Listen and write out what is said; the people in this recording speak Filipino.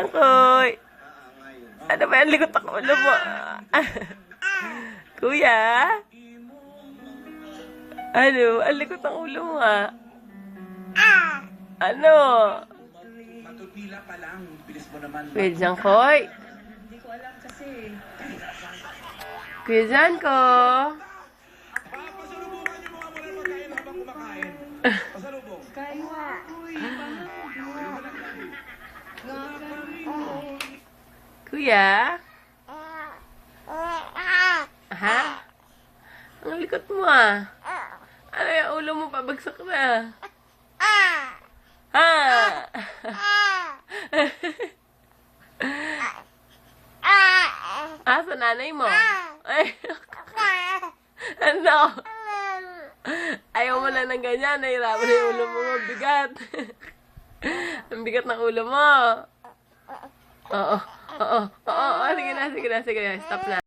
Koy. Ano ba yan? Likot ako ulo mo. Kuya? Ano? Ang likot ang ulo mo Ano? Matutila pa lang. Bilis mo naman. Kuya Jan Koy? Hindi ko alam kasi. Kuya Jan ko? Pasalubungan niyo mga muna magkain habang kumakain. Pasalubong. Kain nga. Uy, Kuya? Ha? Ang likot mo Ano yung ulo mo pabagsak na? Ha? Sa nanay mo? Ay. Ano? Ayaw mo na ng ganyan. Nahirapan na yung ulo mo. Bigat. Ang bigat ng ulo mo. Oo. Sige na. Stop na.